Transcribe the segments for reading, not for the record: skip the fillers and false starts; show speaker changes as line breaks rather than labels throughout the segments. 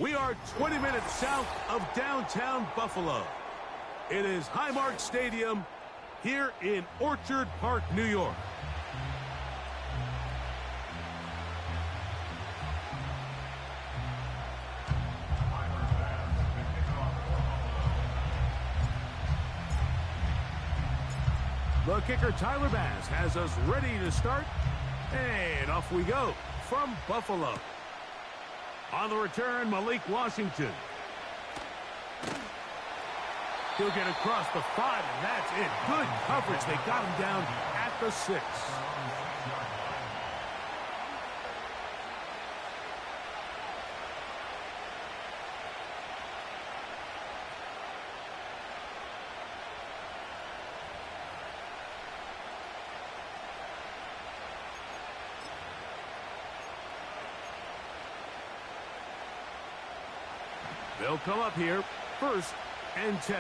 We are 20 minutes south of downtown Buffalo. It is Highmark Stadium here in Orchard Park, New York. The kicker, Tyler Bass, has us ready to start. And off we go from Buffalo. On the return, Malik Washington. He'll get across the 5, and that's it. Good coverage. They got him down at the 6. They'll come up here, 1st and 10.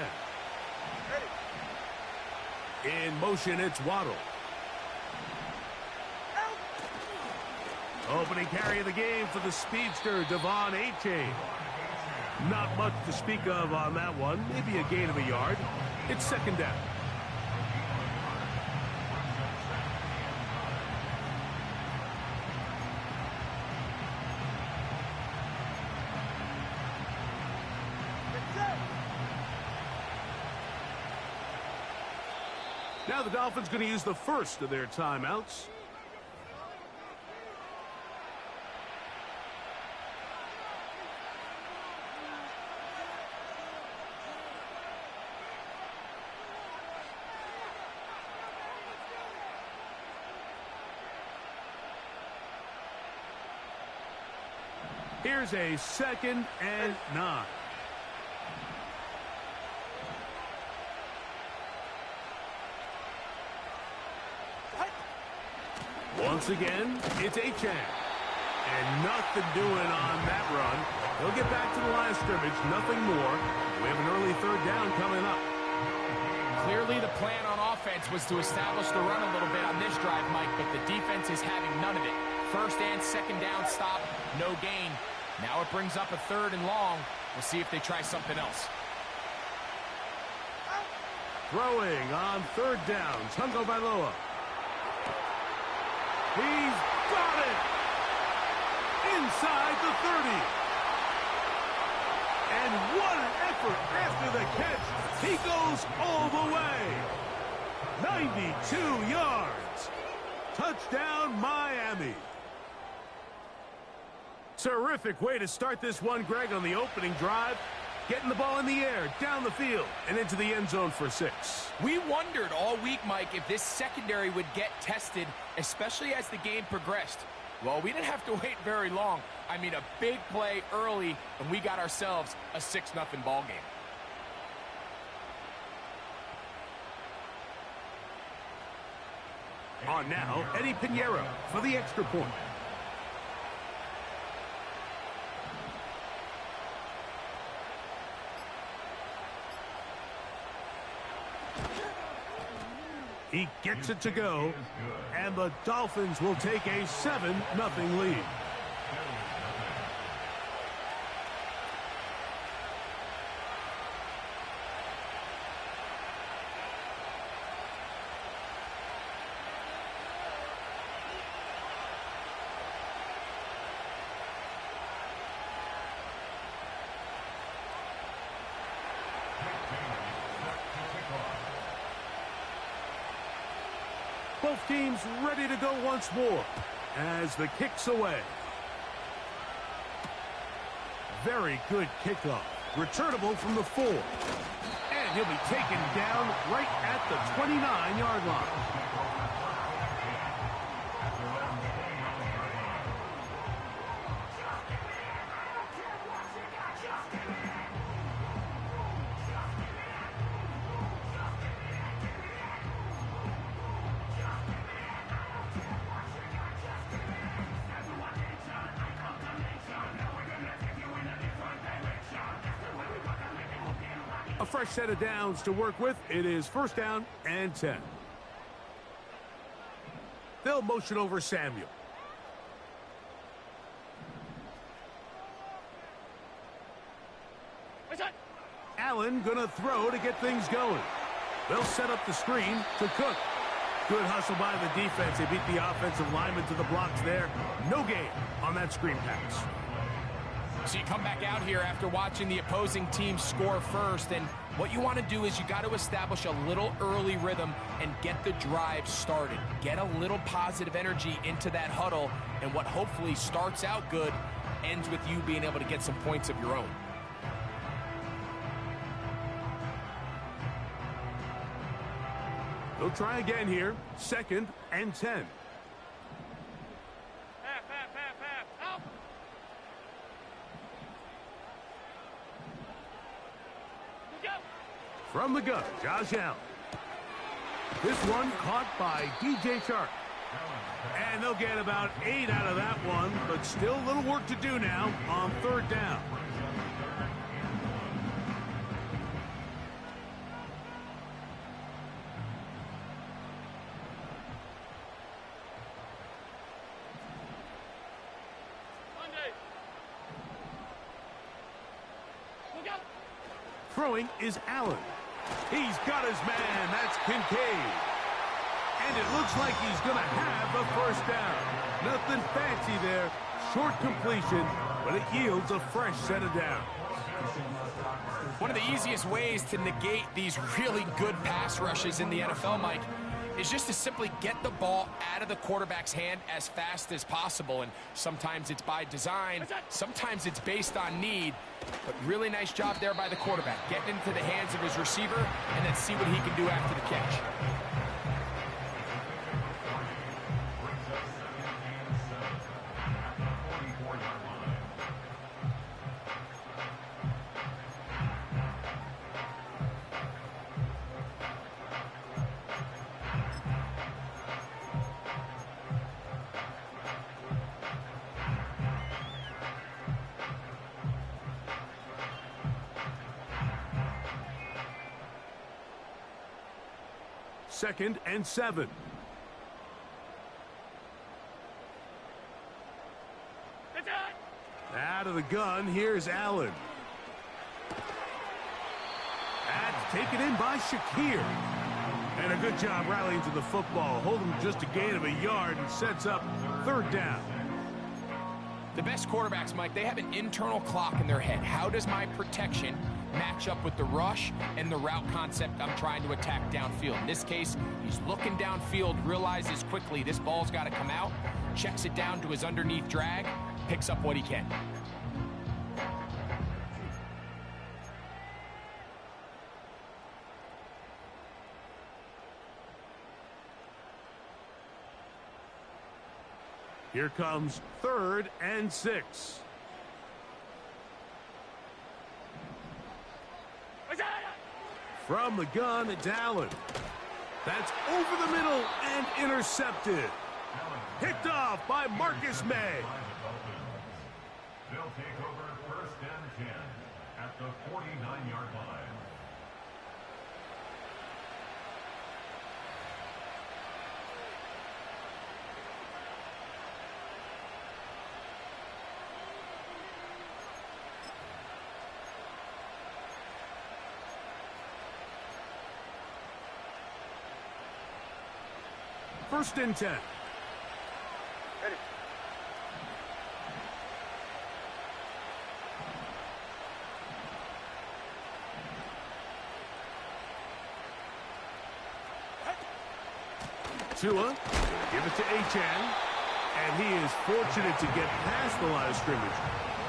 In motion, it's Waddle. Opening carry of the game for the speedster, Devon A-Chain. Not much to speak of on that one. Maybe a gain of a yard. It's 2nd down. Now the Dolphins going to use the first of their timeouts. Here's a 2nd and 9. Once again, it's A-Chain. And nothing doing on that run. He'll get back to the line of scrimmage, nothing more. We have an early 3rd down coming up.
Clearly the plan on offense was to establish the run a little bit on this drive, Mike, but the defense is having none of it. 1st and 2nd down stop, no gain. Now it brings up a 3rd and long. We'll see if they try something else.
Throwing on 3rd down, Tungo Bailoa. He's got it! Inside the 30. And what an effort after the catch. He goes all the way. 92 yards. Touchdown, Miami. Terrific way to start this one, Greg, on the opening drive. Getting the ball in the air, down the field, and into the end zone for 6.
We wondered all week, Mike, if this secondary would get tested, especially as the game progressed. Well, we didn't have to wait very long. I mean, a big play early, and we got ourselves a 6-0 ball game.
On now, Eddie Pinheiro for the extra point. He gets it to go, and the Dolphins will take a 7-0 lead. Both teams ready to go once more as the kick's away. Very good kickoff. Returnable from the 4. And he'll be taken down right at the 29-yard line. A fresh set of downs to work with. It is 1st down and 10. They'll motion over Samuel. Allen gonna throw to get things going. They'll set up the screen to Cook. Good hustle by the defense. They beat the offensive lineman to the blocks there. No gain on that screen pass.
So you come back out here after watching the opposing team score first, and what you want to do is you got to establish a little early rhythm and get the drive started. Get a little positive energy into that huddle, and what hopefully starts out good ends with you being able to get some points of your own.
They'll try again here. 2nd and 10. From the gun, Josh Allen. This one caught by DJ Chark. And they'll get about 8 out of that one, but still a little work to do now on 3rd down. Throwing is Allen. He's got his man. That's Kincaid. And it looks like he's going to have a 1st down. Nothing fancy there. Short completion, but it yields a fresh set of downs.
One of the easiest ways to negate these really good pass rushes in the NFL, Mike, is just to simply get the ball out of the quarterback's hand as fast as possible. And sometimes it's by design, sometimes it's based on need. But really nice job there by the quarterback, getting into the hands of his receiver and then see what he can do after the catch.
Second and 7. Out of the gun, here's Allen. That's taken in by Shakir. And a good job rallying to the football. Holding just a gain of a yard and sets up 3rd down.
The best quarterbacks, Mike, they have an internal clock in their head. How does my protection match up with the rush and the route concept I'm trying to attack downfield? In this case, he's looking downfield, realizes quickly this ball's got to come out, checks it down to his underneath drag, picks up what he can.
Here comes 3rd and 6. From the gun, it's Allen. That's over the middle and intercepted. Picked off by Marcus May.
They'll take over 1st and 10 at the 49-yard line.
First and 10.
Ready.
Tua, give it to Achane, and he is fortunate to get past the line of scrimmage.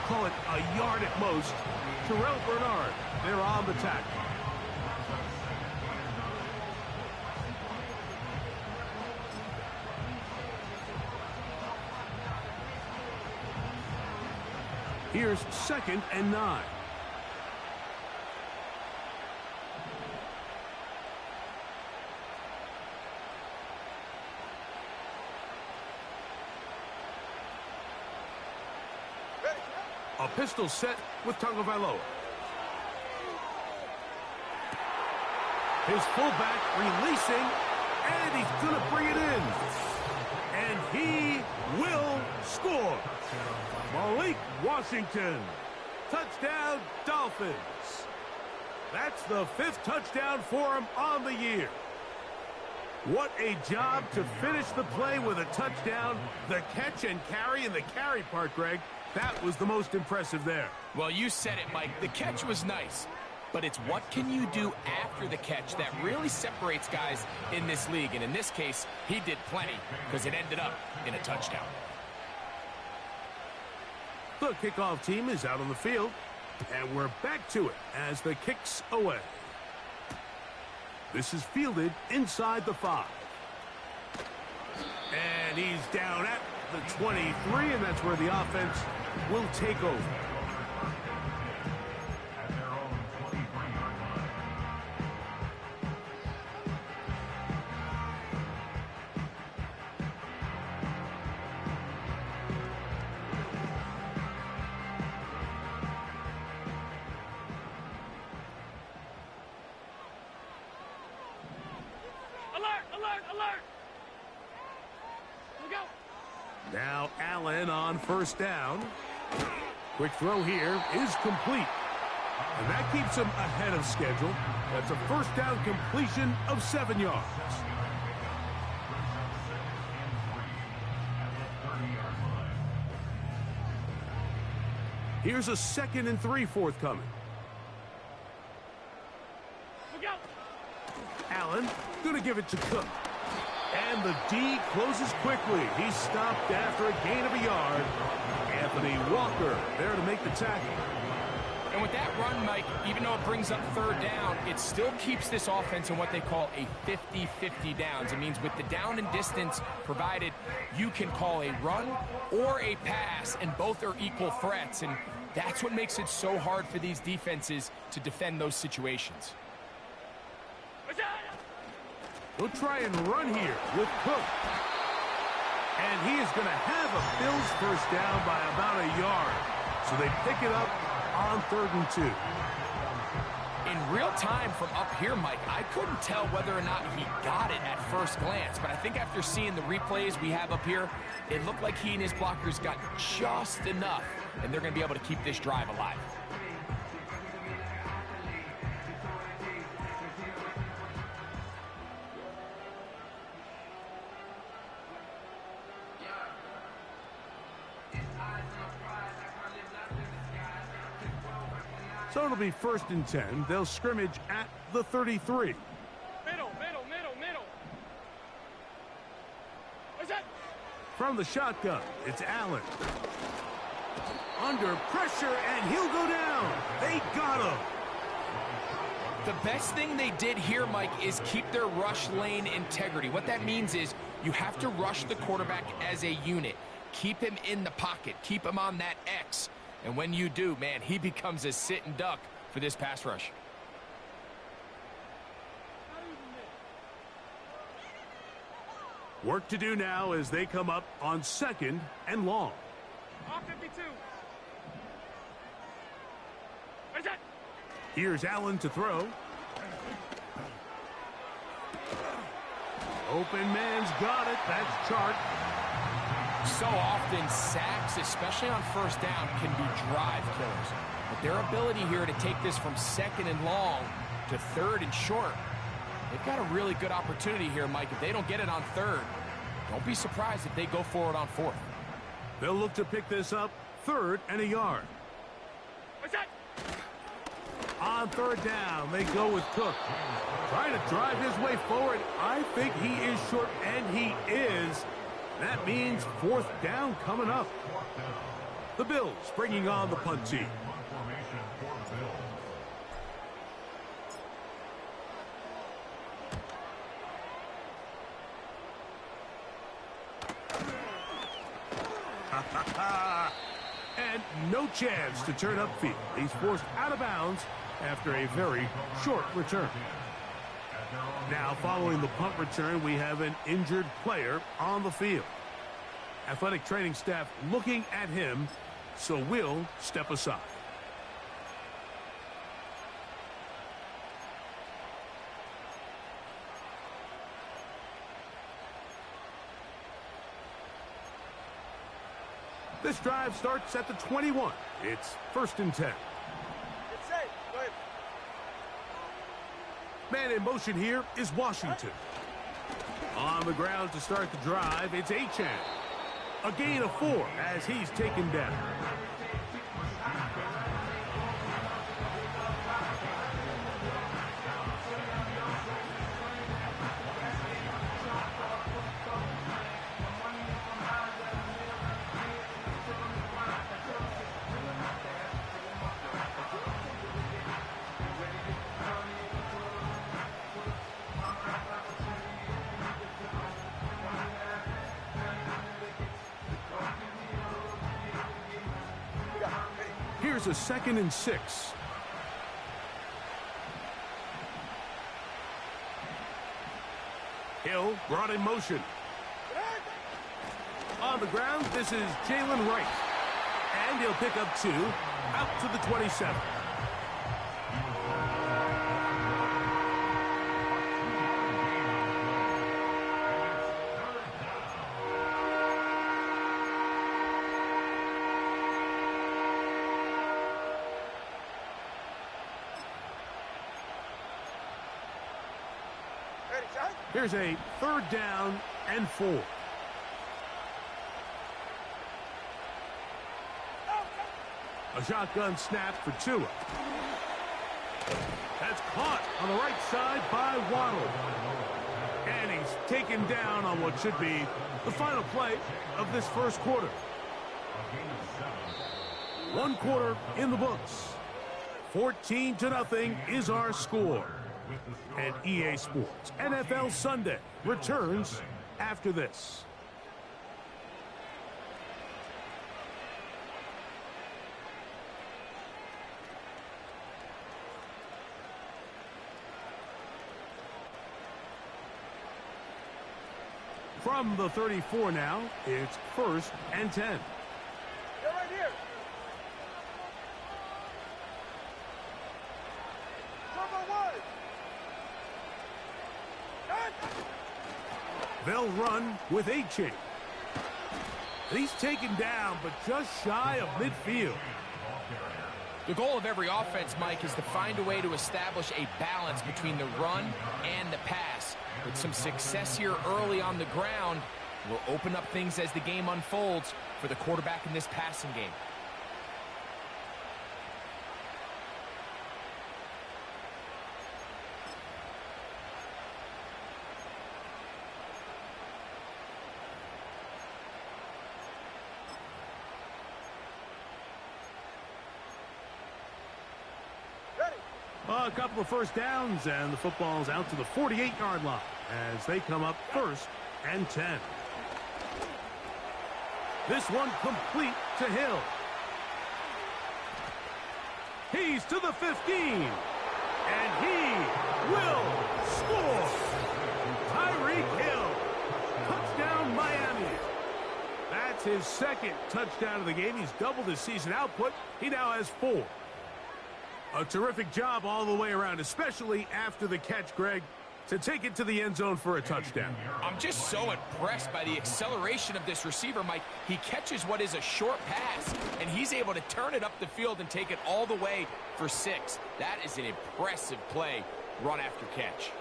Call it a yard at most. Terrell Bernard, they're on the tackle. Here's 2nd and 9. A pistol set with Tagovailoa. His fullback releasing, and he's going to bring it in. And he will score. Malik Washington. Touchdown, Dolphins. That's the 5th touchdown for him on the year. What a job to finish the play with a touchdown. The catch and carry, and the carry part, Greg, that was the most impressive there.
Well, you said it, Mike. The catch was nice, but it's what can you do after the catch that really separates guys in this league. And in this case, he did plenty because it ended up in a touchdown.
The kickoff team is out on the field, and we're back to it as the kick's away. This is fielded inside the 5. And he's down at the 23, and that's where the offense will take over.
At their own 23-yard line.
Now Allen on first down. Quick throw here is complete. And that keeps him ahead of schedule. That's a first down completion of 7 yards. Here's a 2nd and 3 forthcoming. Allen going to give it to Cook. And the D closes quickly. He's stopped after a gain of a yard. Anthony Walker there to make the tackle.
And with that run, Mike, even though it brings up 3rd down, it still keeps this offense in what they call a 50-50 downs. It means with the down and distance provided, you can call a run or a pass, and both are equal threats. And that's what makes it so hard for these defenses to defend those situations.
They'll try and run here with Cook. And he is going to have a Bills first down by about a yard. So they pick it up on 3rd and 2.
In real time from up here, Mike, I couldn't tell whether or not he got it at first glance. But I think after seeing the replays we have up here, it looked like he and his blockers got just enough. And they're going to be able to keep this drive alive.
So it'll be 1st and 10. They'll scrimmage at the 33.
Middle. What's that?
From the shotgun, it's Allen. Under pressure, and he'll go down. They got him.
The best thing they did here, Mike, is keep their rush lane integrity. What that means is you have to rush the quarterback as a unit. Keep him in the pocket. Keep him on that X. And when you do, man, he becomes a sitting duck for this pass rush.
Work to do now as they come up on 2nd and long.
R52. Where's that?
Here's Allen to throw. Open man's got it. That's Chark.
So often, sacks, especially on first down, can be drive killers. But their ability here to take this from 2nd and long to 3rd and short, they've got a really good opportunity here, Mike. If they don't get it on 3rd, don't be surprised if they go for it on 4th.
They'll look to pick this up 3rd and a yard.
What's that?
On 3rd down, they go with Cook. Trying to drive his way forward. I think he is short, and he is. That means 4th down coming up. The Bills bringing on the punt team.
Formation for the Bills.
And no chance to turn upfield. He's forced out of bounds after a very short return. Now, following the punt return, we have an injured player on the field. Athletic training staff looking at him, so we'll step aside. This drive starts at the 21. It's 1st and 10.
It's safe. Go ahead.
Man in motion here is Washington. On the ground to start the drive, it's Achan. A gain of 4 as he's taken down. Here's a 2nd and 6. Hill brought in motion. On the ground, this is Jalen Wright. And he'll pick up 2 out to the 27. Here's a 3rd down and 4. A shotgun snap for Tua. That's caught on the right side by Waddle. And he's taken down on what should be the final play of this first quarter. 1 quarter in the books. 14-0 is our score. And EA Sports NFL Sunday returns after this. From the 34 now, it's 1st and 10.
They're right here. Number 1.
They'll run with Achan. He's taken down, but just shy of midfield.
The goal of every offense, Mike, is to find a way to establish a balance between the run and the pass. With some success here early on the ground, will open up things as the game unfolds for the quarterback in this passing game.
A couple of 1st downs, and the football's out to the 48-yard line as they come up 1st and 10. This one complete to Hill. He's to the 15, and he will score. Tyreek Hill, touchdown Miami. That's his 2nd touchdown of the game. He's doubled his season output. He now has 4. A terrific job all the way around, especially after the catch, Greg, to take it to the end zone for a touchdown.
I'm just so impressed by the acceleration of this receiver, Mike. He catches what is a short pass, and he's able to turn it up the field and take it all the way for 6. That is an impressive play, run after catch.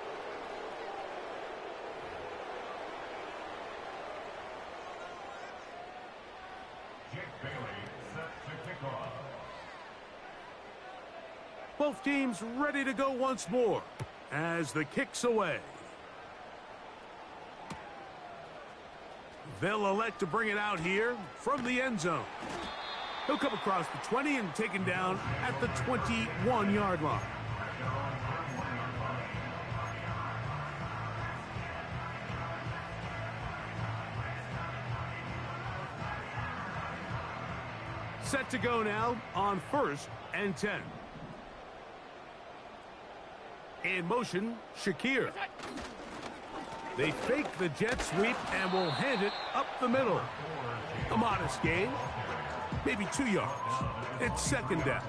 Both teams ready to go once more as the kick's away. They'll elect to bring it out here from the end zone. He'll come across the 20 and taken down at the 21-yard line. Set to go now on 1st and 10. In motion, Shakir. They fake the jet sweep and will hand it up the middle. A modest gain, maybe 2 yards. It's 2nd down.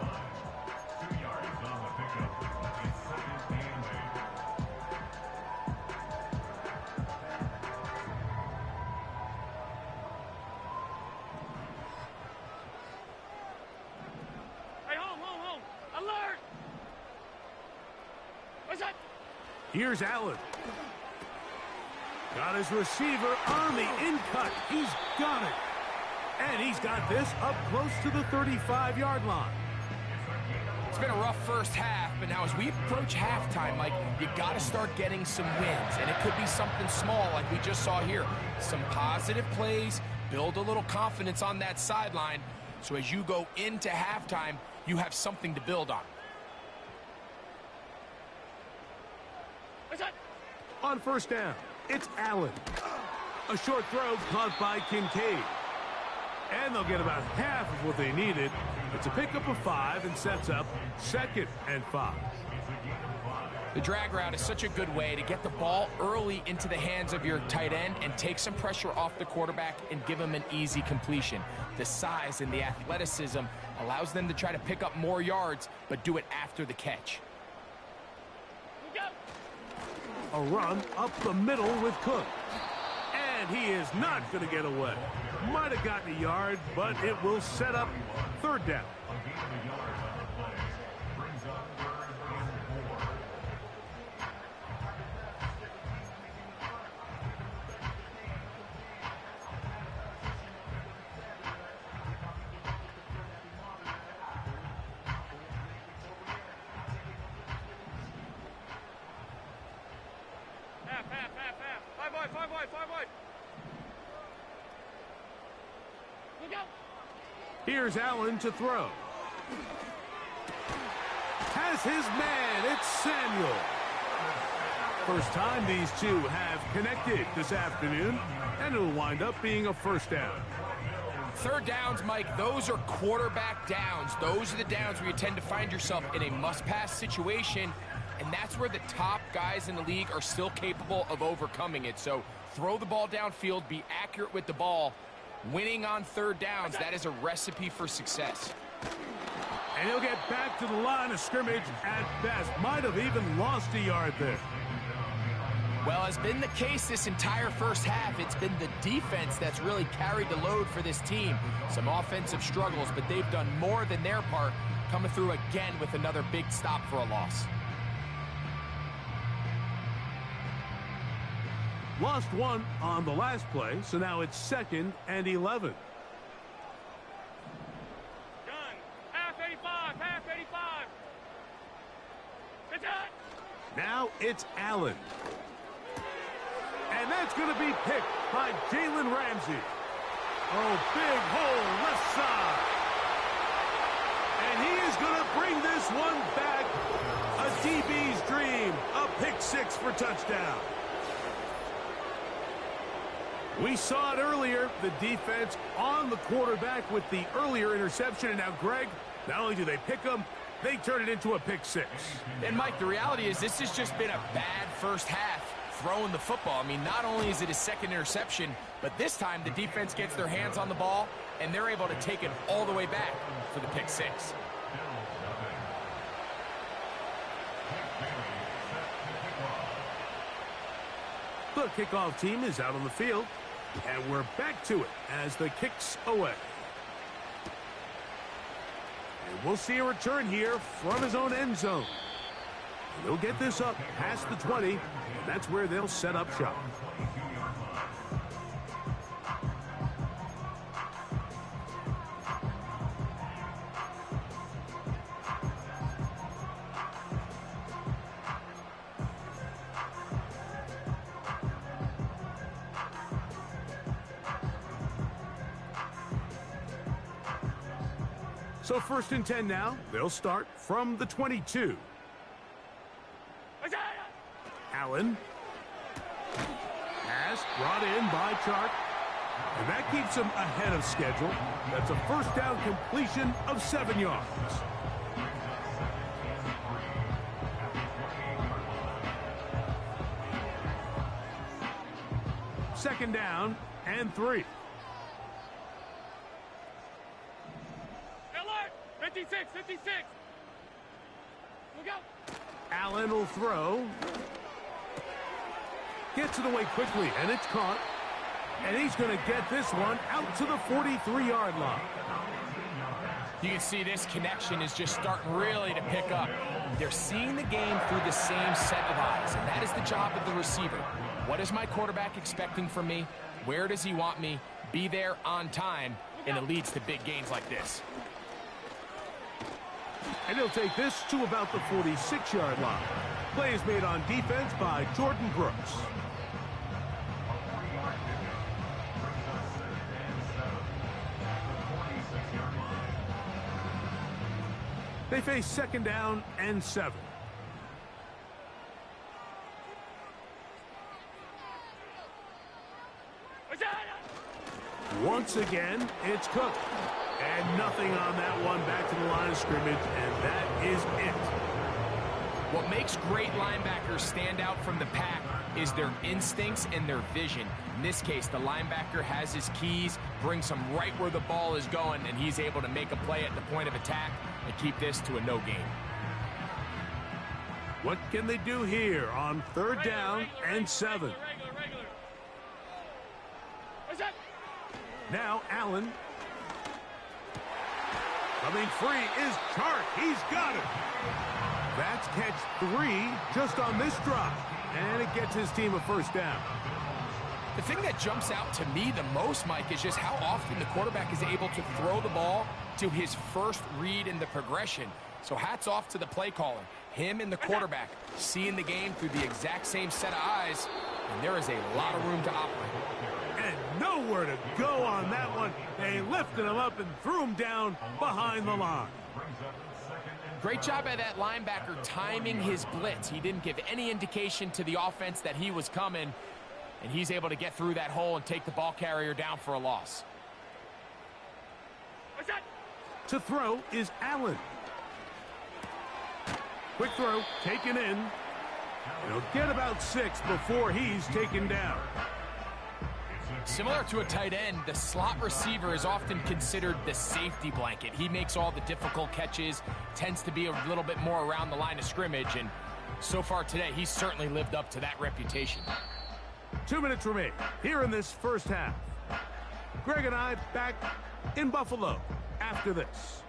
Hey, home. Alert! What's that?
Here's Allen. Got his receiver on the in-cut. He's got it. And he's got this up close to the 35-yard line.
It's been a rough first half, but now as we approach halftime, Mike, you got to start getting some wins. And it could be something small like we just saw here. Some positive plays, build a little confidence on that sideline. So as you go into halftime, you have something to build on.
On first down, it's Allen. A short throw caught by Kincaid. And they'll get about half of what they needed. It's a pickup of 5 and sets up 2nd and 5.
The drag route is such a good way to get the ball early into the hands of your tight end and take some pressure off the quarterback and give him an easy completion. The size and the athleticism allows them to try to pick up more yards, but do it after the catch.
A run up the middle with Cook. And he is not going to get away. Might have gotten a yard, but it will set up 3rd down. Here's Allen to throw. Has his man. It's Samuel. First time these two have connected this afternoon, and it'll wind up being a 1st down.
3rd downs, Mike, those are quarterback downs. Those are the downs where you tend to find yourself in a must-pass situation, and that's where the top guys in the league are still capable of overcoming it. So throw the ball downfield, be accurate with the ball. Winning on 3rd downs, that is a recipe for success.
And he'll get back to the line of scrimmage at best. Might have even lost a yard there.
Well, has been the case this entire first half. It's been the defense that's really carried the load for this team. Some offensive struggles, but they've done more than their part, coming through again with another big stop for a loss.
Lost 1 on the last play, so now it's 2nd and 11.
Done. Half 85, half 85. It's out.
Now it's Allen. And that's going to be picked by Jalen Ramsey. Oh, big hole left side. And he is going to bring this one back. A DB's dream. A pick 6 for touchdown. We saw it earlier, the defense on the quarterback with the earlier interception. And now, Greg, not only do they pick him, they turn it into a pick 6.
And, Mike, the reality is this has just been a bad first half throwing the football. I mean, not only is it his 2nd interception, but this time the defense gets their hands on the ball, and they're able to take it all the way back for the pick 6.
The kickoff team is out on the field, and we're back to it as the kick's away. And we'll see a return here from his own end zone. And they'll get this up past the 20, and that's where they'll set up shop. So 1st and 10 now. They'll start from the 22. Allen. Pass brought in by Chark. And that keeps him ahead of schedule. That's a 1st down completion of 7 yards. Second down and 3.
56, 56. Look out.
Allen will throw. Gets it away quickly, and it's caught. And he's going to get this one out to the 43-yard line.
You can see this connection is just starting really to pick up. They're seeing the game through the same set of eyes, and that is the job of the receiver. What is my quarterback expecting from me? Where does he want me? Be there on time, and it leads to big gains like this.
And he'll take this to about the 46-yard line. Play is made on defense by Jordan Brooks. They face 2nd down and 7. Once again, it's Cook. And nothing on that one, back to the line of scrimmage, and that is it.
What makes great linebackers stand out from the pack is their instincts and their vision. In this case, the linebacker has his keys, brings him right where the ball is going, and he's able to make a play at the point of attack and keep this to a no gain.
What can they do here on 3rd down and 7? Now Allen. Coming free is Chark. He's got it. That's catch 3 just on this drop. And it gets his team a 1st down.
The thing that jumps out to me the most, Mike, is just how often the quarterback is able to throw the ball to his first read in the progression. So hats off to the play caller. Him and the quarterback seeing the game through the exact same set of eyes, and there is a lot of room to operate.
And nowhere to go on that one. They lifted him up and threw him down behind the line.
Great job by that linebacker timing his blitz. He didn't give any indication to the offense that he was coming, and he's able to get through that hole and take the ball carrier down for a loss.
To throw is Allen. Quick throw, taken in. He'll get about 6 before he's taken down.
Similar to a tight end, the slot receiver is often considered the safety blanket. He makes all the difficult catches, tends to be a little bit more around the line of scrimmage, and so far today, he's certainly lived up to that reputation.
2 minutes remain here in this 1st half. Greg and I back in Buffalo after this.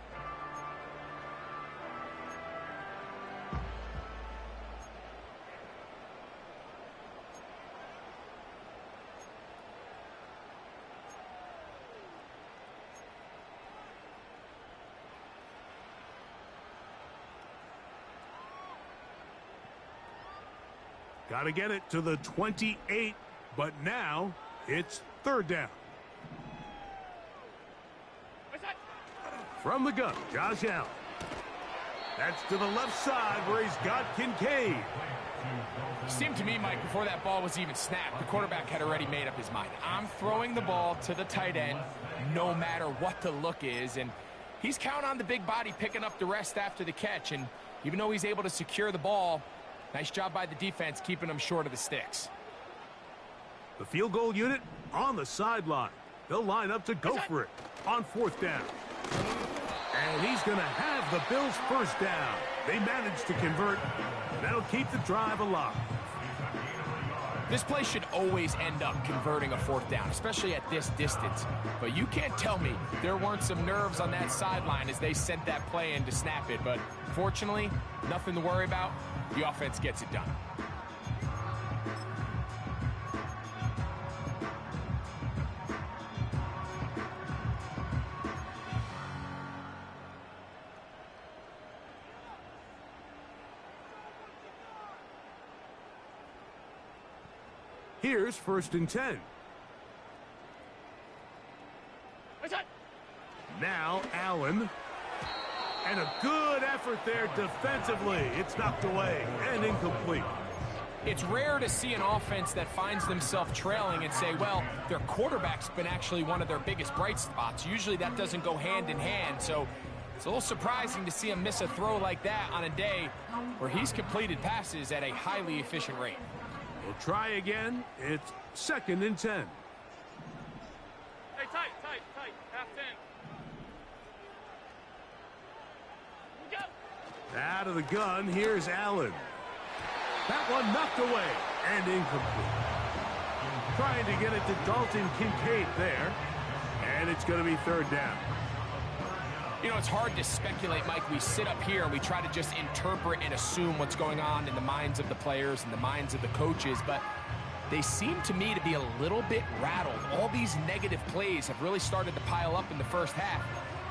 Got to get it to the 28, but now it's 3rd down. From the gun, Josh Allen. That's to the left side where he's got Kincaid.
Seemed to me, Mike, before that ball was even snapped, the quarterback had already made up his mind. I'm throwing the ball to the tight end no matter what the look is, and he's counting on the big body picking up the rest after the catch, and even though he's able to secure the ball, nice job by the defense keeping him short of the sticks.
The field goal unit on the sideline. They'll line up to go for it on 4th down. And he's going to have the Bills' 1st down. They managed to convert. That'll keep the drive alive.
This play should always end up converting a 4th down, especially at this distance. But you can't tell me there weren't some nerves on that sideline as they sent that play in to snap it. But fortunately, nothing to worry about. The offense gets it done.
Here's 1st and 10. Now Allen. And a good effort there defensively. It's knocked away and incomplete.
It's rare to see an offense that finds themselves trailing and say, well, their quarterback's been actually one of their biggest bright spots. Usually that doesn't go hand in hand, so it's a little surprising to see him miss a throw like that on a day where he's completed passes at a highly efficient rate.
We'll try again. It's 2nd and 10.
Hey, tight. Half 10. Go.
Out of the gun, here's Allen. That one knocked away and incomplete. Trying to get it to Dalton Kincaid there. And it's going to be 3rd down.
You know, it's hard to speculate, Mike. We sit up here and we try to just interpret and assume what's going on in the minds of the players and the minds of the coaches, but they seem to me to be a little bit rattled. All these negative plays have really started to pile up in the first half.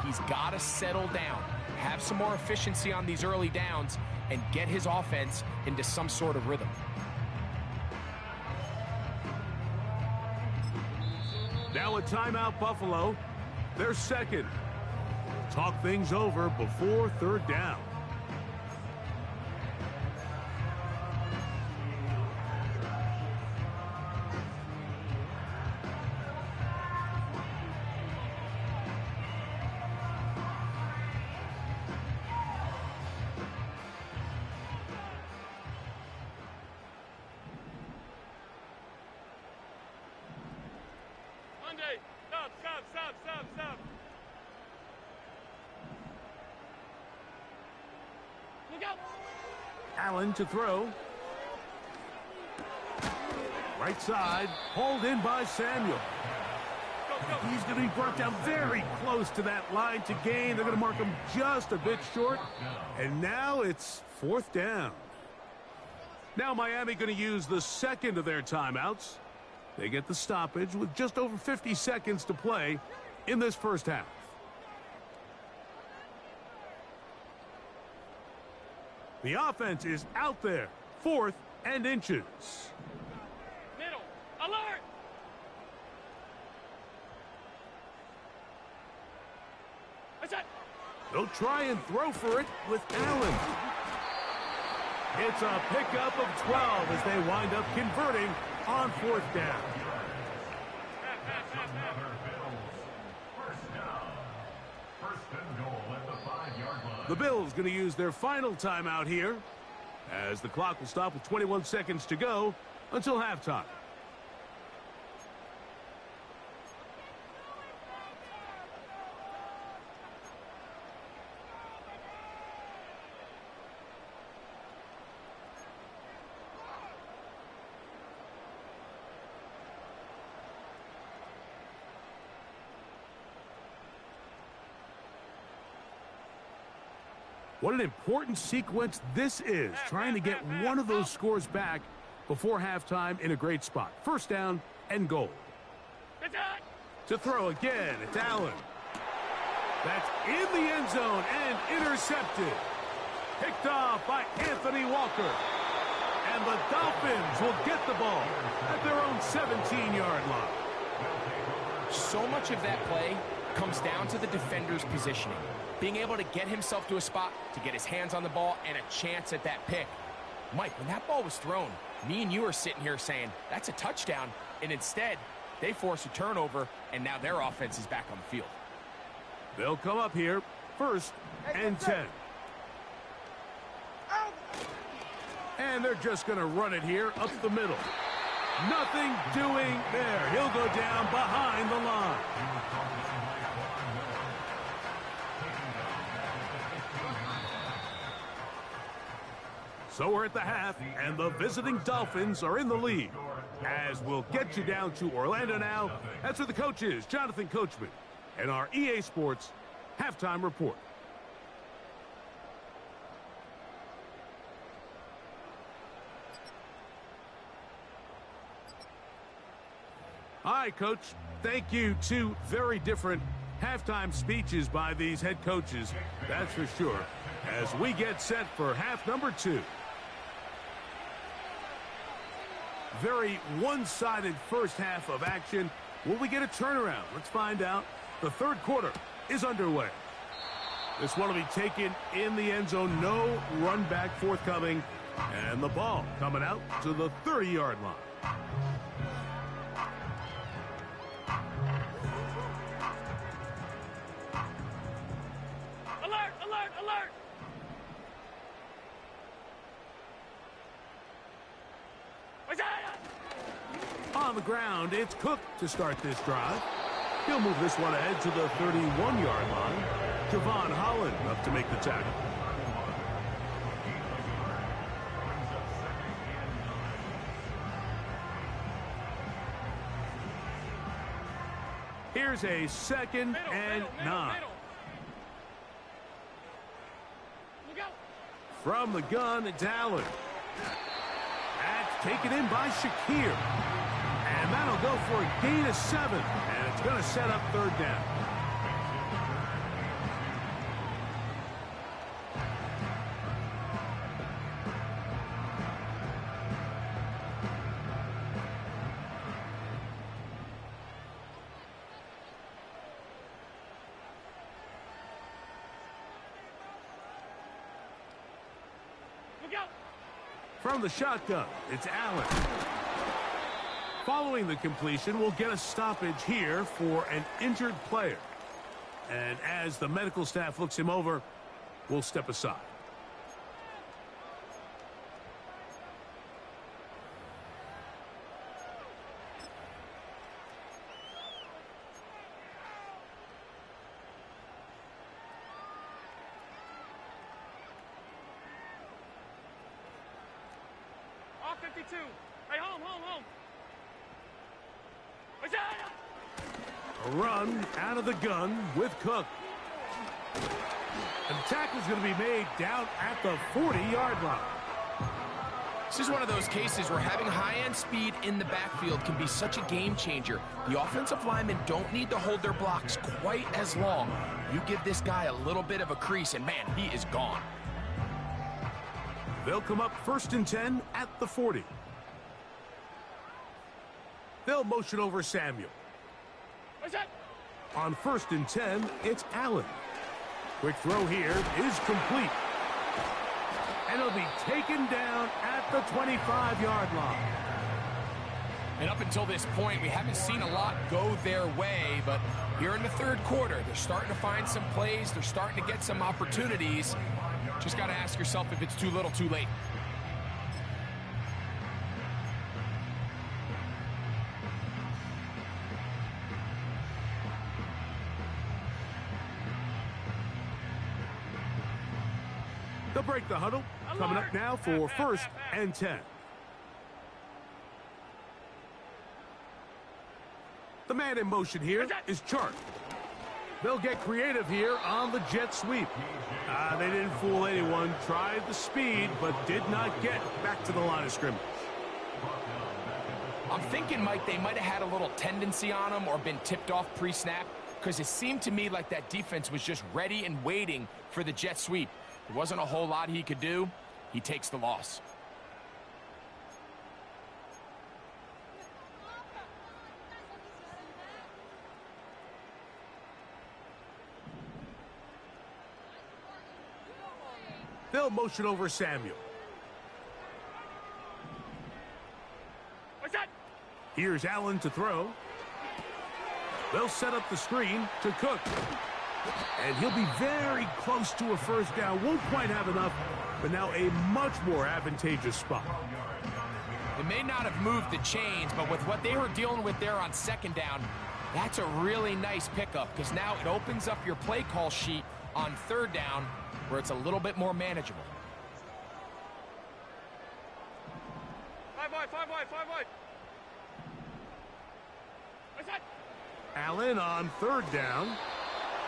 He's got to settle down, have some more efficiency on these early downs, and get his offense into some sort of rhythm.
Now a timeout, Buffalo. They're second. Talk things over before third down.
Monday, stop, stop, stop, stop, stop. Look out.
Allen to throw. Right side, hauled in by Samuel. He's going to be brought down very close to that line to gain. They're going to mark him just a bit short. And now it's fourth down. Now Miami going to use the second of their timeouts. They get the stoppage with just over 50 seconds to play in this first half. The offense is out there, 4th and inches.
Middle, alert. That's it.
They'll try and throw for it with Allen. It's a pickup of 12 as they wind up converting on fourth down.
First down. First and goal at the 5-yard line.
The Bills going to use their final timeout here as the clock will stop with 21 seconds to go until halftime. What an important sequence this is, trying to get one of those scores back before halftime in a great spot. First down and goal. To throw again, it's Allen. That's in the end zone and intercepted. Picked off by Anthony Walker. And the Dolphins will get the ball at their own 17-yard line.
So much of that play comes down to the defender's positioning. Being able to get himself to a spot, to get his hands on the ball, and a chance at that pick. Mike, when that ball was thrown, me and you are sitting here saying, that's a touchdown, and instead, they force a turnover, and now their offense is back on the field.
They'll come up here, 1st and 10. And they're just going to run it here up the middle. Nothing doing there. He'll go down behind the line. So we're at the half, and the visiting Dolphins are in the lead. As we'll get you down to Orlando now, that's where the coach is, Jonathan Coachman, and our EA Sports halftime report. All right, Coach. Thank you. 2 very different halftime speeches by these head coaches, that's for sure, as we get set for half number 2. Very one-sided first half of action. Will we get a turnaround? Let's find out. The third quarter is underway. This one will be taken in the end zone. No run back forthcoming. And the ball coming out to the 30-yard line.
Alert, alert, alert.
On the ground, it's Cook to start this drive. He'll move this one ahead to the 31-yard line. Javon Holland up to make the tackle. Here's a 2nd and 9. From the gun, it's Allen. That's taken in by Shakir. And that'll go for a gain of 7. And it's going to set up third down.
Look out!
From the shotgun, it's Allen. Following the completion, we'll get a stoppage here for an injured player. And as the medical staff looks him over, we'll step aside.
Off 52. Hey, home. Isaiah!
A run out of the gun with Cook. And the tackle's going to be made down at the 40-yard line.
This is one of those cases where having high-end speed in the backfield can be such a game changer. The offensive linemen don't need to hold their blocks quite as long. You give this guy a little bit of a crease, and man, he is gone.
They'll come up 1st and 10 at the 40. They'll motion over Samuel.
Isaiah!
On 1st and 10, it's Allen. Quick throw here is complete. And it'll be taken down at the 25-yard line.
And up until this point, we haven't seen a lot go their way, but here in the third quarter, they're starting to find some plays. They're starting to get some opportunities. Just got to ask yourself if it's too little, too late.
They'll break the huddle. Coming up now for 1st and 10. The man in motion here is Chart. They'll get creative here on the jet sweep. They didn't fool anyone. Tried the speed, but did not get back to the line of scrimmage.
I'm thinking, Mike, they might have had a little tendency on him or been tipped off pre-snap, because it seemed to me like that defense was just ready and waiting for the jet sweep. There wasn't a whole lot he could do. He takes the loss.
They'll motion over Samuel.
What's that?
Here's Allen to throw. They'll set up the screen to Cook. And he'll be very close to a first down. Won't quite have enough, but now a much more advantageous spot.
They may not have moved the chains, but with what they were dealing with there on 2nd down, that's a really nice pickup, because now it opens up your play call sheet on 3rd down, where it's a little bit more manageable.
5 wide. What's that?
Allen on 3rd down.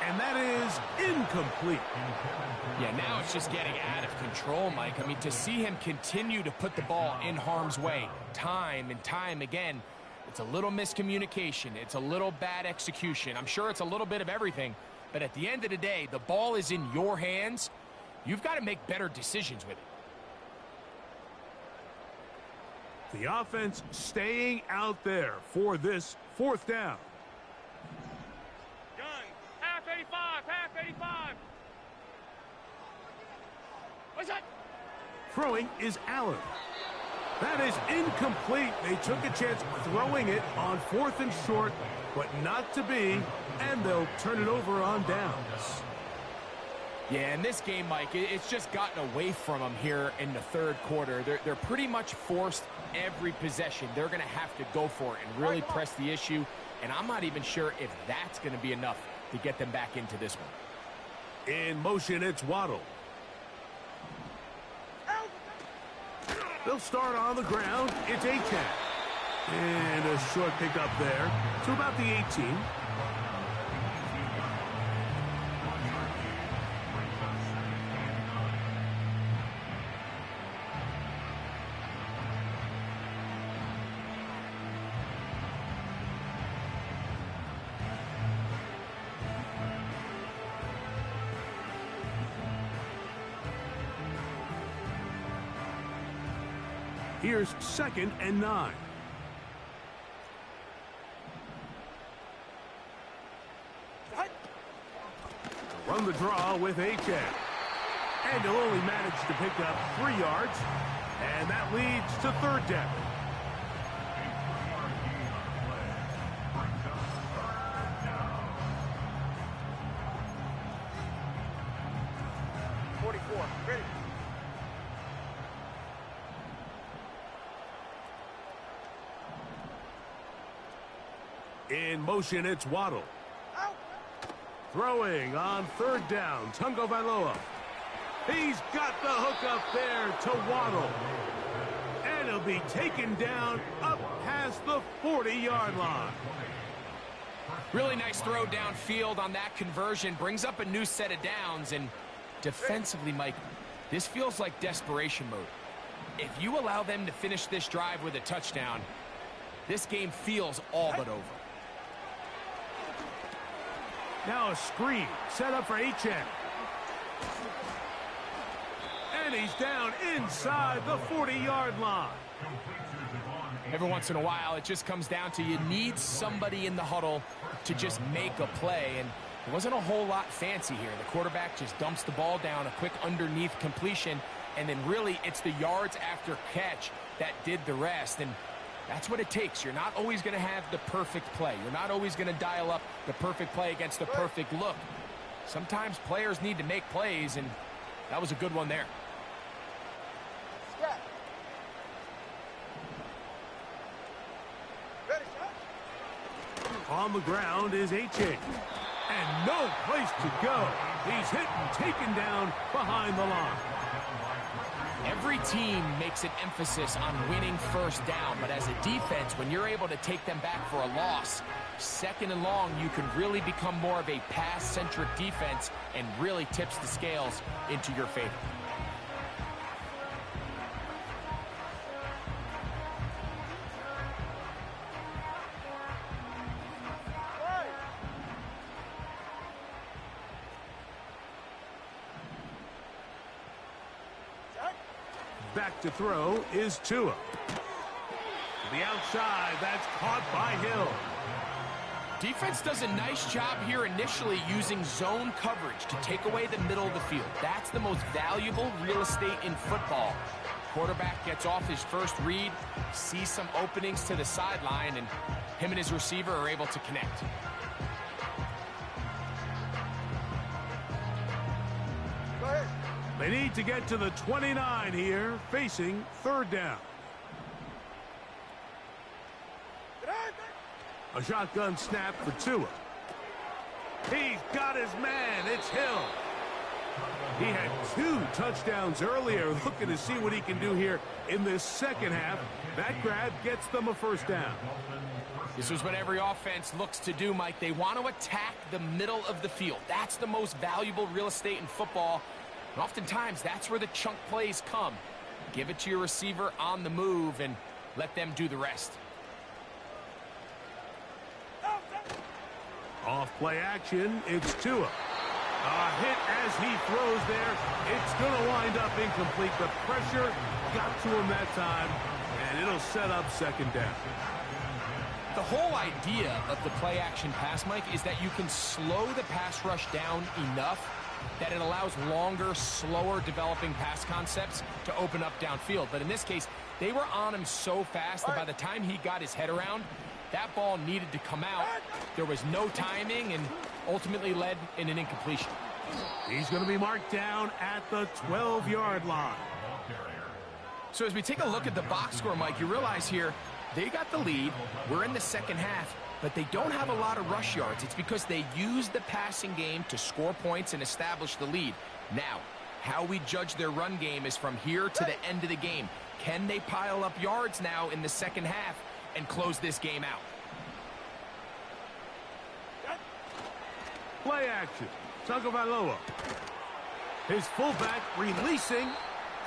And that is incomplete.
Yeah, now it's just getting out of control, Mike. I mean, to see him continue to put the ball in harm's way time and time again, it's a little miscommunication. It's a little bad execution. I'm sure it's a little bit of everything. But at the end of the day, the ball is in your hands. You've got to make better decisions with it.
The offense staying out there for this 4th down.
Half 85. What's that?
Throwing is Allen. That is incomplete. They took a chance throwing it on 4th and short, but not to be, and they'll turn it over on downs.
Yeah, in this game, Mike, it's just gotten away from them here in the 3rd quarter. They're pretty much forced every possession. They're going to have to go for it and really press the issue, and I'm not even sure if that's going to be enough to get them back into this one.
In motion, it's Waddle. They'll start on the ground. It's Achane. And a short pickup there to about the 18. Here's 2nd and 9. Run the draw with H.N. And he'll only manage to pick up 3 yards. And that leads to 3rd down.
Ready.
In motion, it's Waddle.
Out.
Throwing on 3rd down, Tagovailoa. He's got the hook up there to Waddle. And he'll be taken down up past the 40-yard line.
Really nice throw downfield on that conversion. Brings up a new set of downs. And defensively, Mike, this feels like desperation mode. If you allow them to finish this drive with a touchdown, this game feels all but over.
Now a screen set up for H.N. And he's down inside the 40-yard line.
Every once in a while, it just comes down to you need somebody in the huddle to just make a play. And there wasn't a whole lot fancy here. The quarterback just dumps the ball down, a quick underneath completion, and then really it's the yards after catch that did the rest. And that's what it takes. You're not always going to have the perfect play. You're not always going to dial up the perfect play against the perfect look. Sometimes players need to make plays, and that was a good one there.
Scrap. Ready, shot.
On the ground is H.N. And no place to go. He's hit and taken down behind the line.
Every team makes an emphasis on winning first down, but as a defense, when you're able to take them back for a loss, 2nd and long, you can really become more of a pass-centric defense and really tips the scales into your favor.
Back to throw is Tua. To the outside, that's caught by Hill.
Defense does a nice job here initially using zone coverage to take away the middle of the field. That's the most valuable real estate in football. Quarterback gets off his first read, sees some openings to the sideline, and him and his receiver are able to connect.
Go ahead.
They need to get to the 29 here, facing 3rd down. A shotgun snap for Tua. He's got his man. It's Hill. He had 2 touchdowns earlier. Looking to see what he can do here in this 2nd half. That grab gets them a 1st down.
This is what every offense looks to do, Mike. They want to attack the middle of the field. That's the most valuable real estate in football. And oftentimes, that's where the chunk plays come. Give it to your receiver on the move and let them do the rest.
Off play action, it's Tua. A hit as he throws there. It's going to wind up incomplete. The pressure got to him that time, and it'll set up 2nd down.
The whole idea of the play action pass, Mike, is that you can slow the pass rush down enough that it allows longer, slower developing pass concepts to open up downfield. But in this case, they were on him so fast that by the time he got his head around, that ball needed to come out. There was no timing and ultimately led in an incompletion.
He's going to be marked down at the 12-yard line.
So as we take a look at the box score, Mike, you realize here they got the lead. We're in the 2nd half, but they don't have a lot of rush yards. It's because they use the passing game to score points and establish the lead. Now, how we judge their run game is from here to the end of the game. Can they pile up yards now in the 2nd half and close this game out?
Play action. Tagovailoa. His fullback releasing,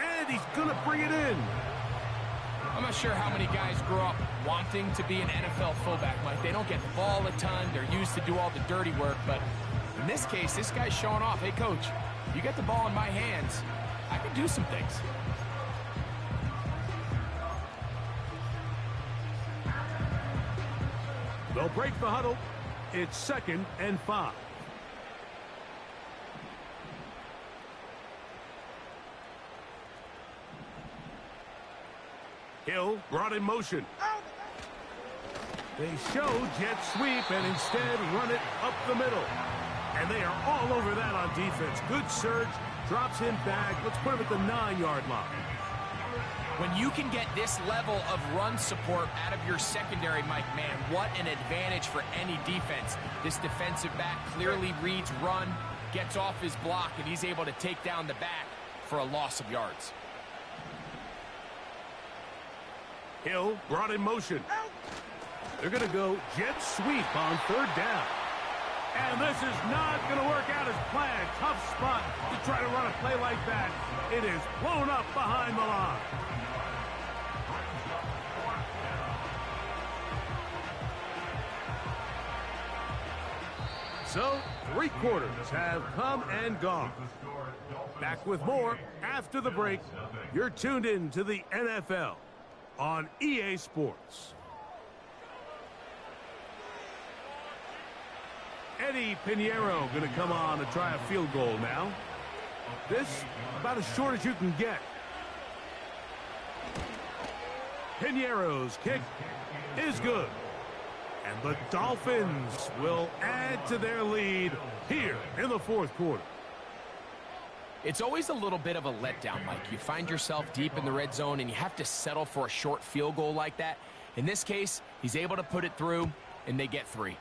and he's going to bring it in.
I'm not sure how many guys grow up wanting to be an NFL fullback, Mike. They don't get the ball a ton. They're used to do all the dirty work. But in this case, this guy's showing off. Hey, coach, you get the ball in my hands, I can do some things.
They'll break the huddle. It's 2nd and 5. Hill brought in motion. They show jet sweep and instead run it up the middle. And they are all over that on defense. Good surge, drops him back. Let's put him at the 9-yard line.
When you can get this level of run support out of your secondary, Mike, man, what an advantage for any defense. This defensive back clearly reads run, gets off his block, and he's able to take down the back for a loss of yards.
Hill brought in motion. They're going to go jet sweep on 3rd down. And this is not going to work out as planned. Tough spot to try to run a play like that. It is blown up behind the line. So, 3 quarters have come and gone. Back with more after the break. You're tuned in to the NFL on EA Sports. Eddie Pinheiro going to come on to try a field goal now. This about as short as you can get. Pinheiro's kick is good. And the Dolphins will add to their lead here in the 4th quarter.
It's always a little bit of a letdown, Mike. You find yourself deep in the red zone and you have to settle for a short field goal like that. In this case, he's able to put it through and they get 3.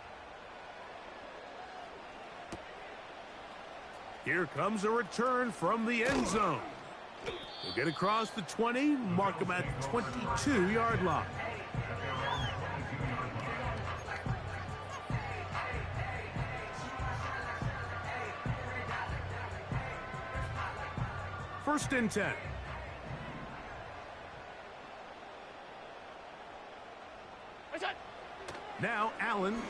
Here comes a return from the end zone. They'll get across the 20, mark them at the 22-yard line. First and 10. Now Allen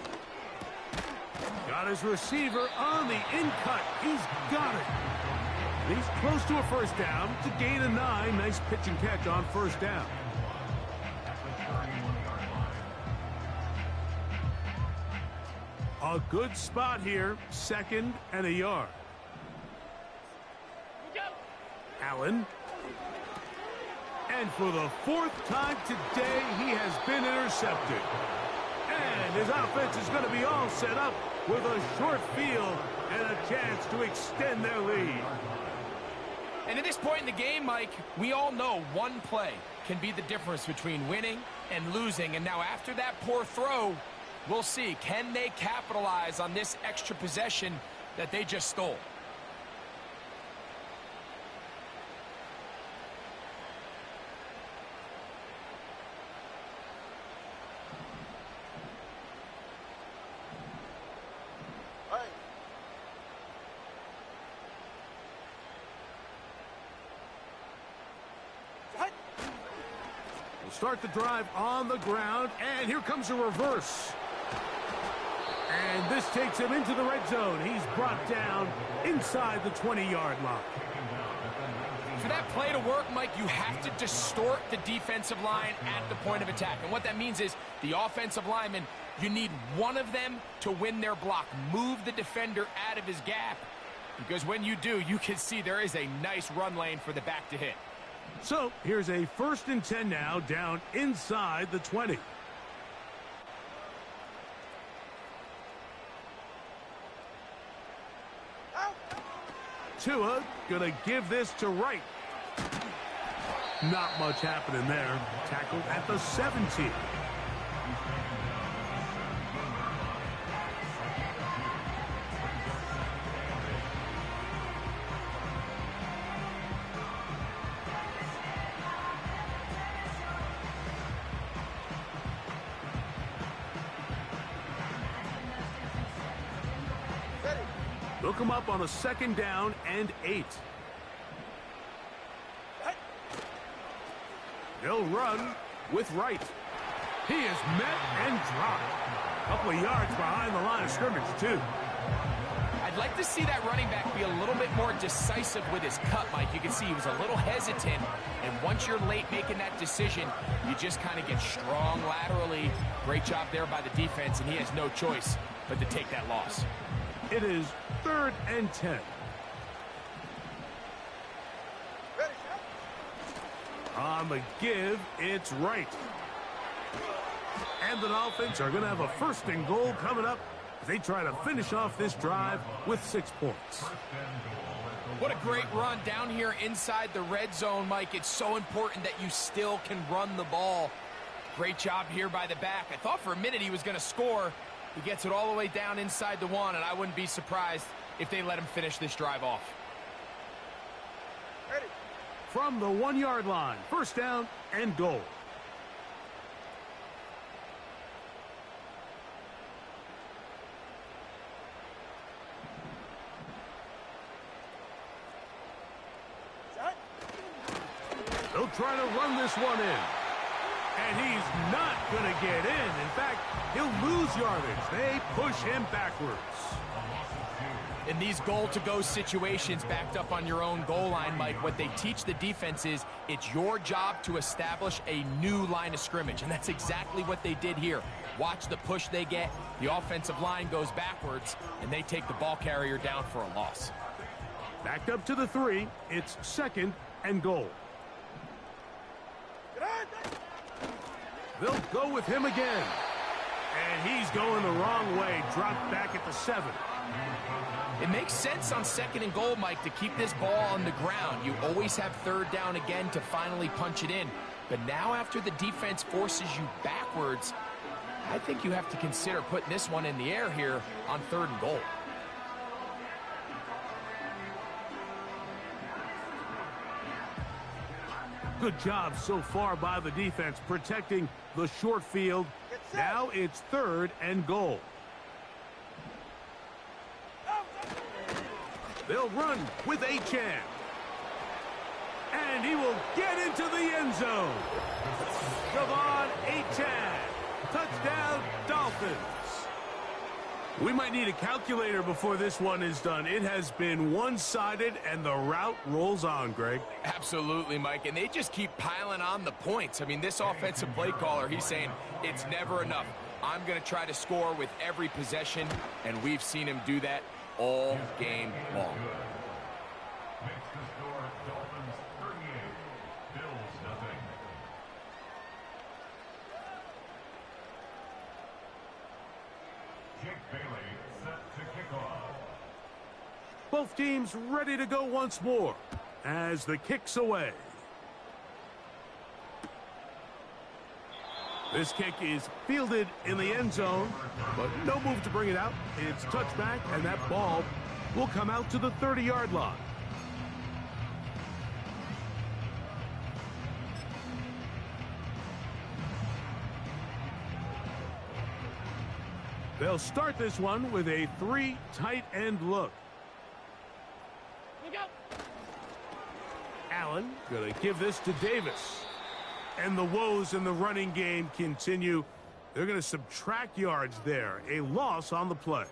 got his receiver on the in-cut. He's got it. He's close to a first down to gain a 9. Nice pitch and catch on 1st down. A good spot here. 2nd and a yard. Allen. And for the 4th time today, he has been intercepted. And his offense is going to be all set up with a short field and a chance to extend their lead.
And at this point in the game, Mike, we all know one play can be the difference between winning and losing. And now after that poor throw, we'll see, can they capitalize on this extra possession that they just stole?
Start the drive on the ground, and here comes a reverse. And this takes him into the red zone. He's brought down inside the 20-yard line.
For that play to work, Mike, you have to distort the defensive line at the point of attack. And what that means is the offensive lineman, you need one of them to win their block. Move the defender out of his gap. Because when you do, you can see there is a nice run lane for the back to hit.
So here's a 1st and 10 now, down inside the 20. Tua gonna give this to Wright. Not much happening there. Tackled at the 17. They'll come up on a 2nd down and 8. They'll run with Wright. He is met and dropped. A couple of yards behind the line of scrimmage, too.
I I'd like to see that running back be a little bit more decisive with his cut, Mike. You can see he was a little hesitant, and once you're late making that decision, you just kind of get strong laterally. Great job there by the defense, and he has no choice but to take that loss.
It is 3rd and 10.
Ready, set.
On the give, it's right. And the Dolphins are going to have a 1st and goal coming up. They try to finish off this drive with 6 points.
What a great run down here inside the red zone, Mike. It's so important that you still can run the ball. Great job here by the back. I thought for a minute he was going to score. He gets it all the way down inside the 1, and I wouldn't be surprised if they let him finish this drive off.
Ready.
From the 1-yard line, 1st down and goal.
Set.
They'll try to run this one in. And he's not going to get in. In fact, he'll lose yardage. They push him backwards.
In these goal-to-go situations backed up on your own goal line, Mike, what they teach the defense is it's your job to establish a new line of scrimmage, and that's exactly what they did here. Watch the push they get. The offensive line goes backwards, and they take the ball carrier down for a loss.
Backed up to the 3. It's 2nd and goal.
Get on.
They'll go with him again. And he's going the wrong way. Dropped back at the 7.
It makes sense on 2nd and goal, Mike, to keep this ball on the ground. You always have 3rd down again to finally punch it in. But now after the defense forces you backwards, I think you have to consider putting this one in the air here on 3rd and goal.
Good job so far by the defense protecting the short field. Now it's 3rd and goal. They'll run with Achane. And he will get into the end zone. Javon Achane. Touchdown, Dolphins. We might need a calculator before this one is done. It has been one-sided, and the route rolls on, Greg.
Absolutely, Mike, and they just keep piling on the points. I mean, this offensive play caller, he's saying it's never enough. I'm going to try to score with every possession, and we've seen him do that all game long.
Makes the score Dolphins 38, Bills nothing. Jake Bailey set to kick off.
Both teams ready to go once more as the kick's away. This kick is fielded in the end zone, but no move to bring it out. It's touchback, and that ball will come out to the 30-yard line. They'll start this one with a 3 tight end look.
Look out.
Allen going to give this to Davis. And the woes in the running game continue. They're going to subtract yards there. A loss on the play.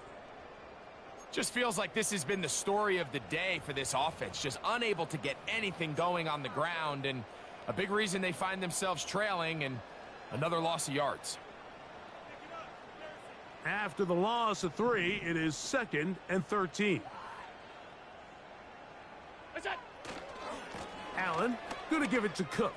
Just feels like this has been the story of the day for this offense. Just unable to get anything going on the ground. And a big reason they find themselves trailing, and another loss of yards.
After the loss of 3, it is 2nd and 13.
What's that?
Allen going to give it to Cook.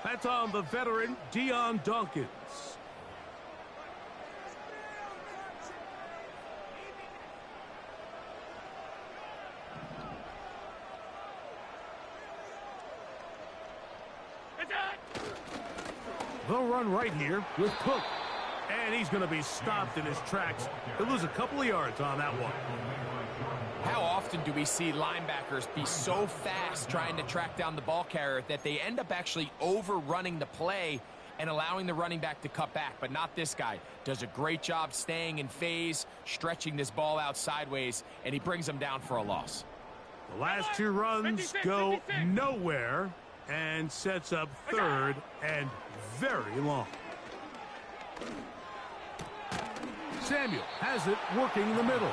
That's on the veteran, Dion Dawkins. They'll run right here with Cook. And he's going to be stopped in his tracks. He'll lose a couple of yards on that one.
How often do we see linebackers be so fast trying to track down the ball carrier that they end up actually overrunning the play and allowing the running back to cut back? But not this guy. Does a great job staying in phase, stretching this ball out sideways, and he brings them down for a loss.
The last 2 runs
56,
go
56.
nowhere. and sets up third and very long. Samuel has it working in the middle.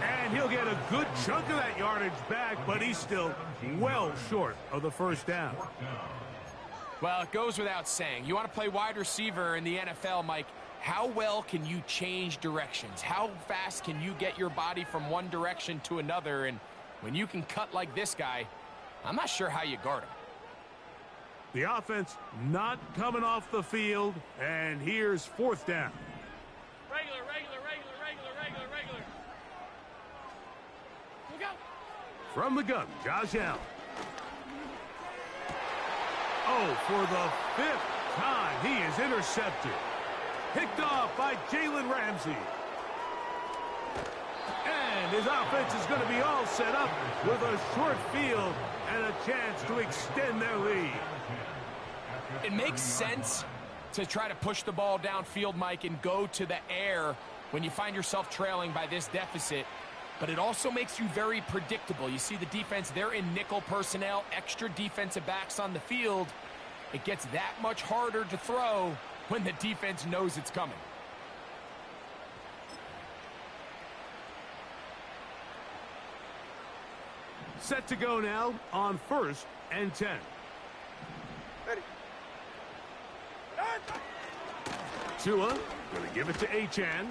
And he'll get a good chunk of that yardage back, but he's still well short of the first down.
Well, it goes without saying. You want to play wide receiver in the NFL, Mike, how well can you change directions? How fast can you get your body from one direction to another? And when you can cut like this guy, I'm not sure how you guard him.
The offense not coming off the field, and here's fourth down.
Regular, regular, regular, regular, regular, regular. Look out.
From the gun, Josh Allen. Oh, for the fifth time, he is intercepted. Picked off by Jalen Ramsey. And his offense is going to be all set up with a short field and a chance to extend their lead.
It makes sense to try to push the ball downfield, Mike, and go to the air when you find yourself trailing by this deficit. But it also makes you very predictable. You see the defense, they're in nickel personnel, extra defensive backs on the field. It gets that much harder to throw when the defense knows it's coming.
Set to go now on 1st and 10.
Ready.
Tua going to give it to Achane.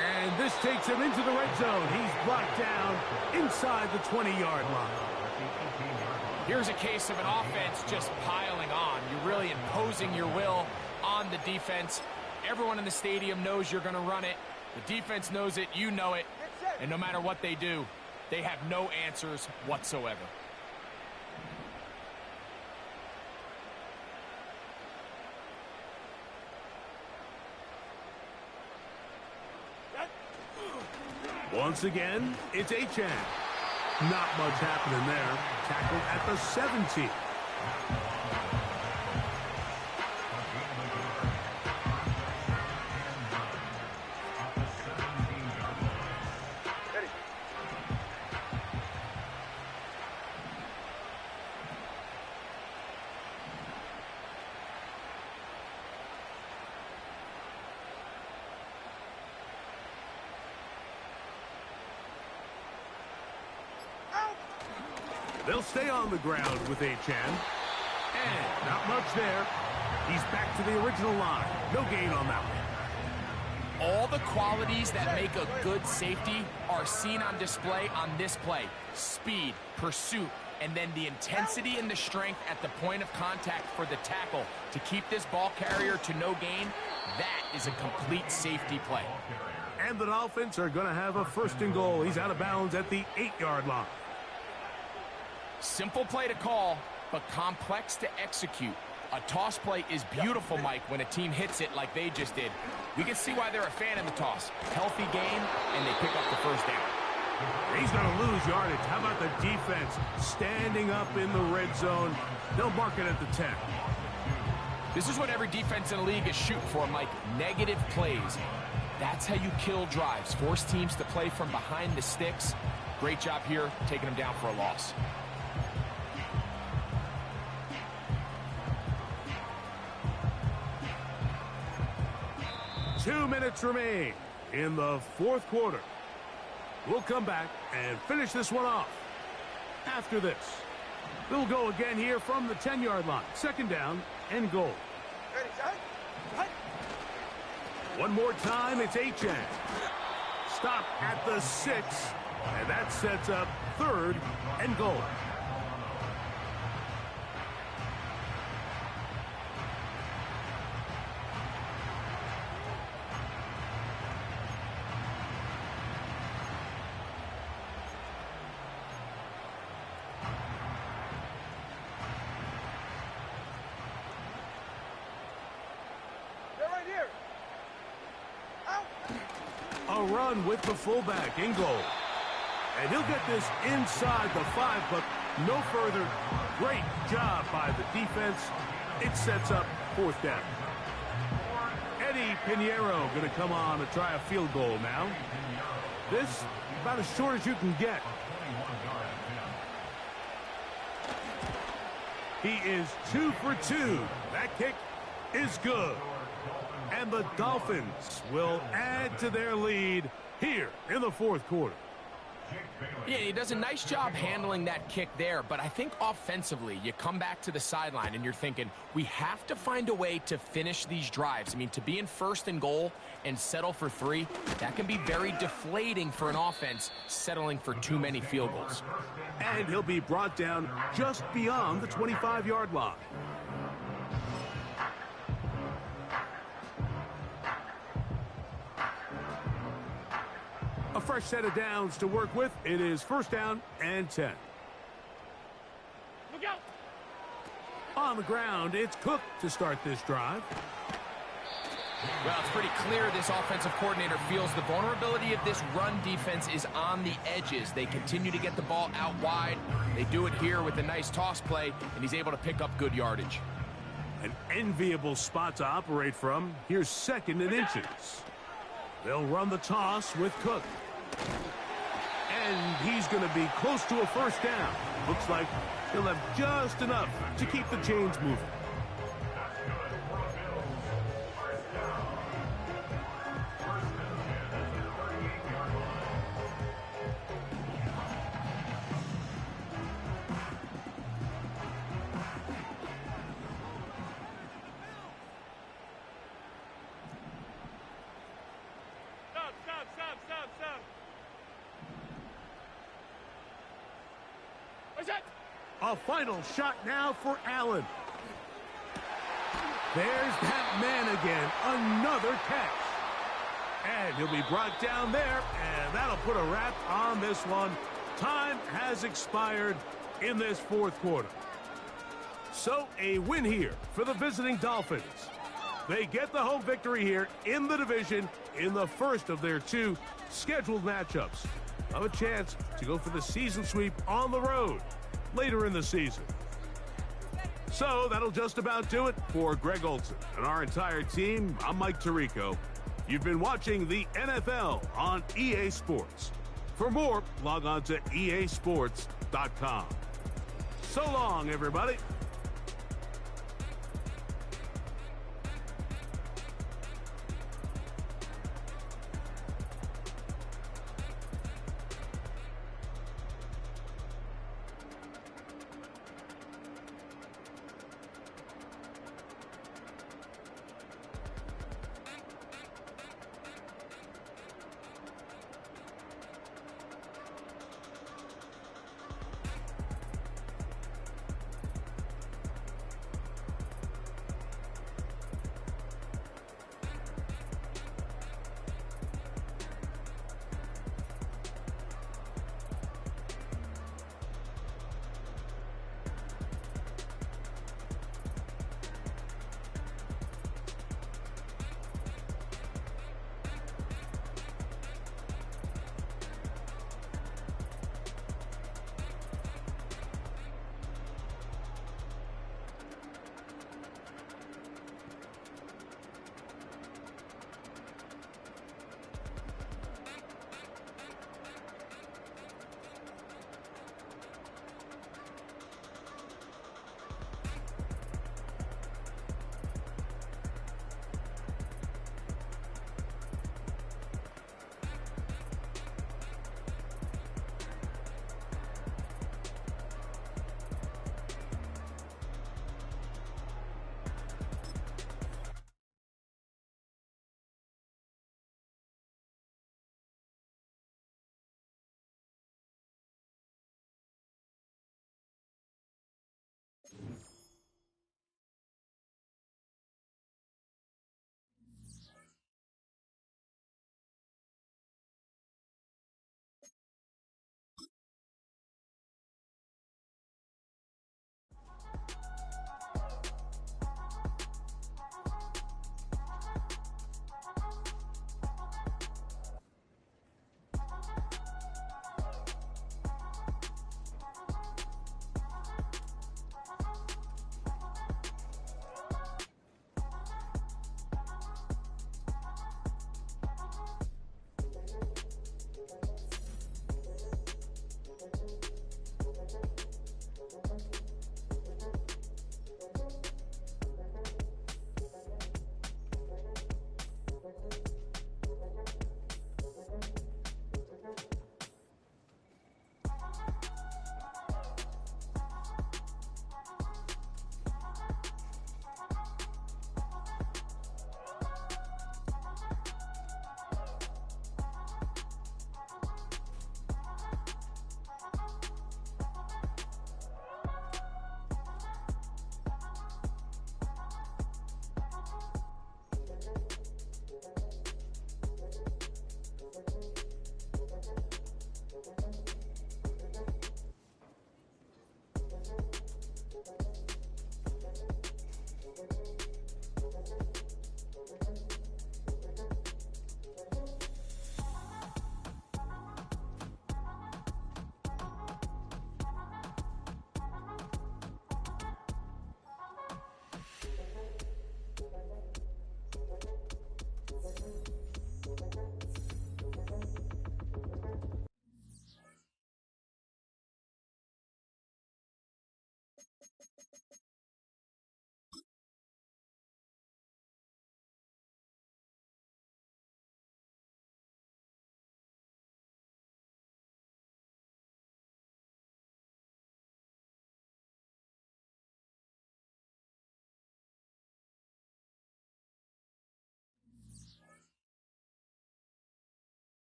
And this takes him into the red zone. He's blocked down inside the 20-yard line.
Here's a case of an offense just piling on. You're really imposing your will on the defense. Everyone in the stadium knows you're going to run it. The defense knows it, you know it. And no matter what they do, they have no answers whatsoever.
Once again, it's Achane. Not much happening there. Tackled at the 17. They'll stay on the ground with Achane. And not much there. He's back to the original line. No gain on that one.
All the qualities that make a good safety are seen on display on this play. Speed, pursuit, and then the intensity and the strength at the point of contact for the tackle to keep this ball carrier to no gain. That is a complete safety play.
And the Dolphins are going to have a 1st and goal. He's out of bounds at the 8-yard line.
Simple play to call, but complex to execute. A toss play is beautiful, Mike, when a team hits it like they just did. We can see why they're a fan of the toss. Healthy game, and they pick up the 1st down.
He's going to lose yardage. How about the defense standing up in the red zone? They'll mark it at the 10.
This is what every defense in the league is shooting for, Mike. Negative plays. That's how you kill drives. Force teams to play from behind the sticks. Great job here, taking them down for a loss.
2 minutes remain in the 4th quarter. We'll come back and finish this one off. After this, they'll go again here from the 10-yard line. 2nd down and goal.
Ready, set. Right.
One more time, it's Achane. Stop at the 6, and that sets up 3rd and goal. A run with the fullback in goal. And he'll get this inside the 5, but no further. Great job by the defense. It sets up 4th down. Eddie Pinheiro going to come on to try a field goal now. This about as short as you can get. He is 2 for 2. That kick is good. And the Dolphins will add to their lead here in the fourth quarter.
Yeah, he does a nice job handling that kick there, but I think offensively, you come back to the sideline and you're thinking, we have to find a way to finish these drives. I mean, to be in first and goal and settle for 3, that can be very deflating for an offense settling for too many field goals.
And he'll be brought down just beyond the 25-yard line. A fresh set of downs to work with. It is first down and 10.
Look out!
On the ground, it's Cook to start this drive.
Well, it's pretty clear this offensive coordinator feels the vulnerability of this run defense is on the edges. They continue to get the ball out wide. They do it here with a nice toss play, and he's able to pick up good yardage.
An enviable spot to operate from. Here's 2nd and inches. They'll run the toss with Cook. And he's going to be close to a first down. Looks like he'll have just enough to keep the chains moving.
Stop. What's that?
A final shot now for Allen. There's that man again. Another catch. And he'll be brought down there, and that'll put a wrap on this one. Time has expired in this fourth quarter. So a win here for the visiting Dolphins. They get the home victory here in the division in the first of their 2 scheduled matchups. Have a chance to go for the season sweep on the road later in the season. So that'll just about do it for Greg Olson and our entire team. I'm Mike Tirico. You've been watching the NFL on EA Sports. For more, log on to easports.com. So long, everybody.